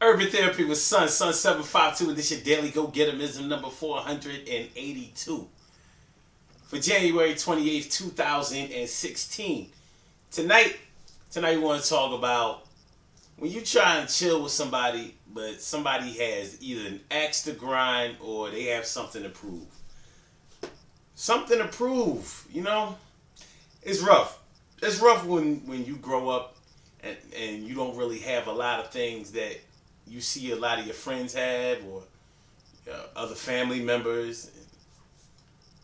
Urban Therapy with Sun 752. This your daily go getimism number 482 for January 28th, 2016. Tonight, tonight we want to talk about when you try and chill with somebody, but somebody has either an axe to grind or they have something to prove. Something to prove, it's rough. It's rough when you grow up and you don't really have a lot of things that you see a lot of your friends have or other family members.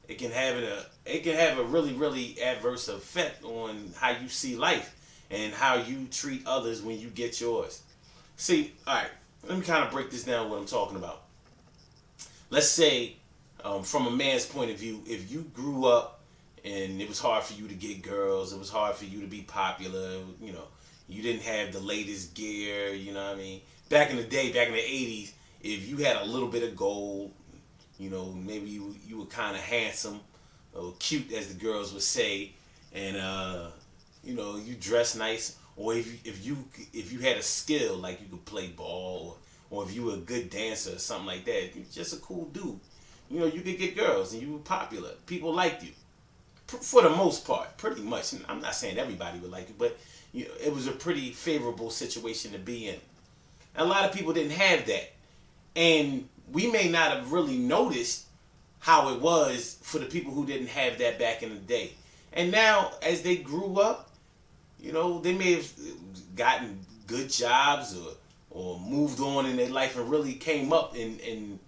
It can have a really adverse effect on how you see life and how you treat others when you get yours. See, all right, let me kind of break this down. What I'm talking about. Let's say, from a man's point of view, if you grew up and it was hard for you to get girls, it was hard for you to be popular. You didn't have the latest gear. You know what I mean? Back in the day, back in the '80s, if you had a little bit of gold, maybe you were kind of handsome or cute, as the girls would say, and you dress nice, or if you had a skill like you could play ball, or if you were a good dancer or something like that, you're just a cool dude. You could get girls and you were popular. People liked you for the most part, pretty much. And I'm not saying everybody would like you, but it was a pretty favorable situation to be in. And a lot of people didn't have that. And we may not have really noticed how it was for the people who didn't have that back in the day. And now, as they grew up, they may have gotten good jobs or moved on in their life and really came up in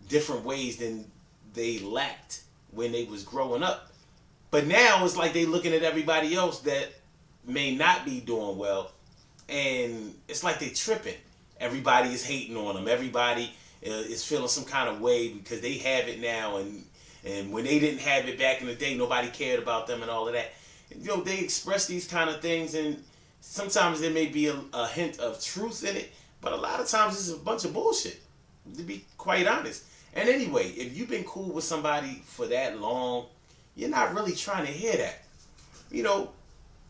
different ways than they lacked when they was growing up. But now it's like they looking at everybody else that may not be doing well, and it's like they tripping. Everybody is hating on them. Everybody is feeling some kind of way because they have it now, and when they didn't have it back in the day, nobody cared about them and all of that. They express these kind of things, and sometimes there may be a hint of truth in it, but a lot of times it's a bunch of bullshit, to be quite honest. And anyway, if you've been cool with somebody for that long, you're not really trying to hear that.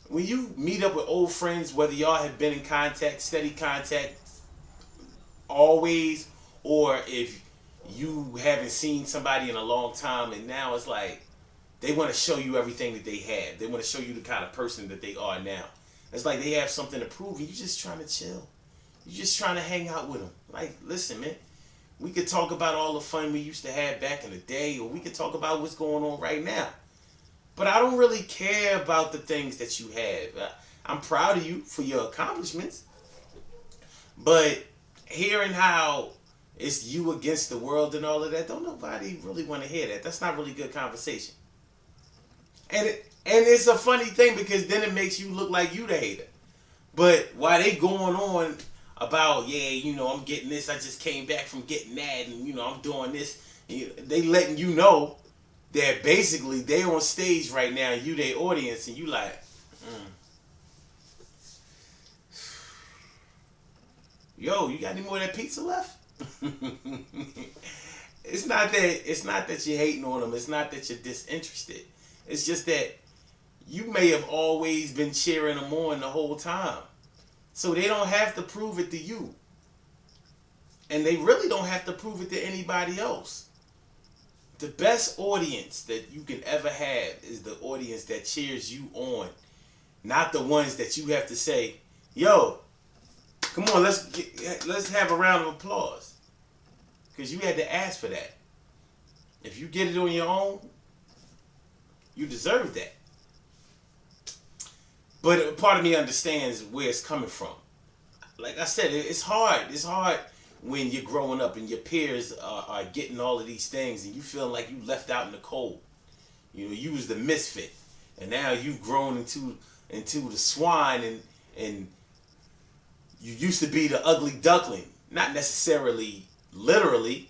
When you meet up with old friends, whether y'all have been in contact, steady contact, always, or if you haven't seen somebody in a long time and now it's like they want to show you everything that they have. They want to show you the kind of person that they are now. It's like they have something to prove and you're just trying to chill. You're just trying to hang out with them. Like, listen, man, we could talk about all the fun we used to have back in the day, or we could talk about what's going on right now. But I don't really care about the things that you have. I'm proud of you for your accomplishments. But hearing how it's you against the world and all of that, don't nobody really want to hear that. That's not really good conversation. And it's a funny thing because then it makes you look like you the hater. But while they going on about, I'm getting this, I just came back from getting that, and I'm doing this, they letting you know that basically they on stage right now, you their audience, and you like, yo, you got any more of that pizza left? It's not that you're hating on them. It's not that you're disinterested. It's just that you may have always been cheering them on the whole time. So they don't have to prove it to you. And they really don't have to prove it to anybody else. The best audience that you can ever have is the audience that cheers you on. Not the ones that you have to say, yo, come on, let's have a round of applause. Because you had to ask for that. If you get it on your own, you deserve that. But part of me understands where it's coming from. Like I said, it's hard. It's hard when you're growing up and your peers are getting all of these things and you feel like you left out in the cold. You was the misfit. And now you've grown into the swine, and you used to be the ugly duckling. Not necessarily literally.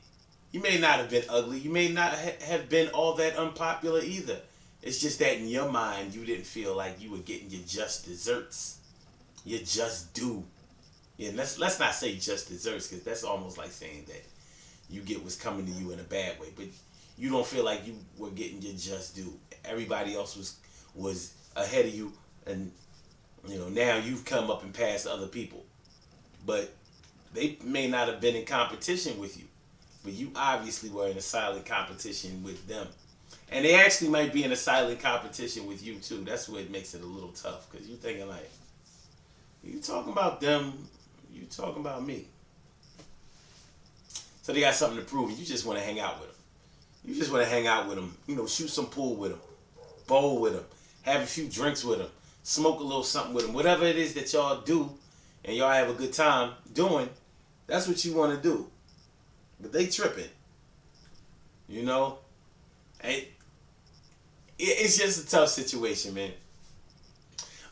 You may not have been ugly. You may not have been all that unpopular either. It's just that in your mind, you didn't feel like you were getting your just desserts. Your just due. Yeah, let's not say just desserts, because that's almost like saying that you get what's coming to you in a bad way. But you don't feel like you were getting your just due. Everybody else was ahead of you, and now you've come up and passed other people. But They may not have been in competition with you, but you obviously were in a silent competition with them. And they actually might be in a silent competition with you too. That's what makes it a little tough because you thinking like, you talking about them, you talking about me. So they got something to prove, and you just want to hang out with them. You just want to hang out with them. You know, shoot some pool with them, bowl with them, have a few drinks with them, smoke a little something with them. Whatever it is that y'all do, and y'all have a good time doing, that's what you want to do. But they tripping. You know? It's just a tough situation, man.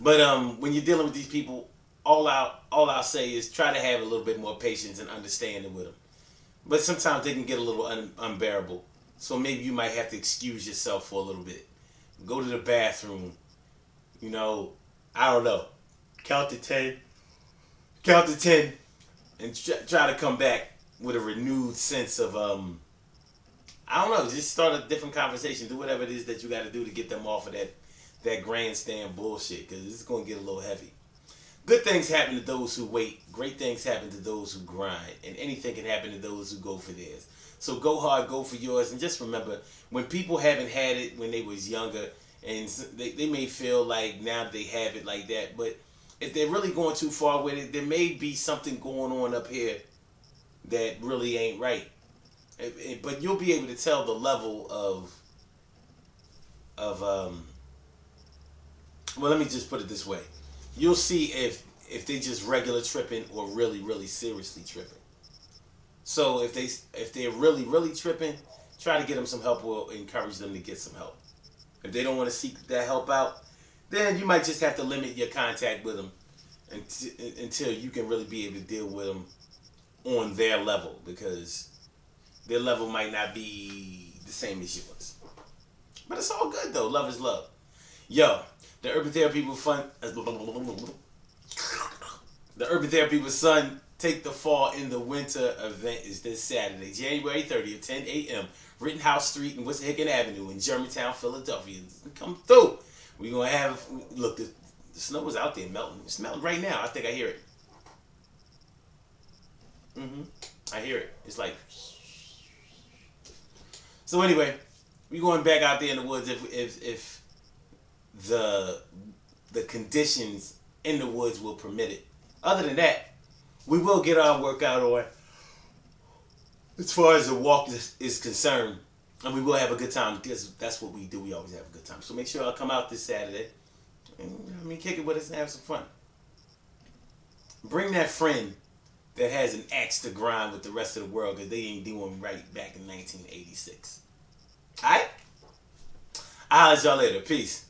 But when you're dealing with these people, all I'll say is try to have a little bit more patience and understanding with them. But sometimes they can get a little unbearable. So maybe you might have to excuse yourself for a little bit. Go to the bathroom. You know, I don't know. Count to 10. Count to 10. And try to come back with a renewed sense of, I don't know, just start a different conversation. Do whatever it is that you got to do to get them off of that grandstand bullshit. Because it's going to get a little heavy. Good things happen to those who wait. Great things happen to those who grind. And anything can happen to those who go for theirs. So go hard, go for yours. And just remember, when people haven't had it when they was younger, and they may feel like now they have it like that. But if they're really going too far with it, there may be something going on up here that really ain't right. But you'll be able to tell the level of well, let me just put it this way. You'll see if they just regular tripping or really, really seriously tripping. So if they're really, really tripping, try to get them some help or encourage them to get some help. If they don't want to seek that help out, then you might just have to limit your contact with them until you can really be able to deal with them on their level, because their level might not be the same as yours. But it's all good though. Love is love. Yo, the Urban Therapy with Fun. The Urban Therapy with Sun Take the Fall in the Winter event is this Saturday, January 30th, 10 a.m. Rittenhouse Street and Wissahickon Avenue in Germantown, Philadelphia. Come through. We're going to have, look, the snow is out there melting. It's melting right now. I think I hear it. I hear it. It's like. So anyway, we're going back out there in the woods if the conditions in the woods will permit it. Other than that, we will get our workout on as far as the walk is concerned, and we will have a good time because that's what we do. We always have a good time. So make sure I'll come out this Saturday and kick it with us and have some fun. Bring that friend that has an axe to grind with the rest of the world because they ain't doing right back in 1986. All right? I'll holler at y'all later. Peace.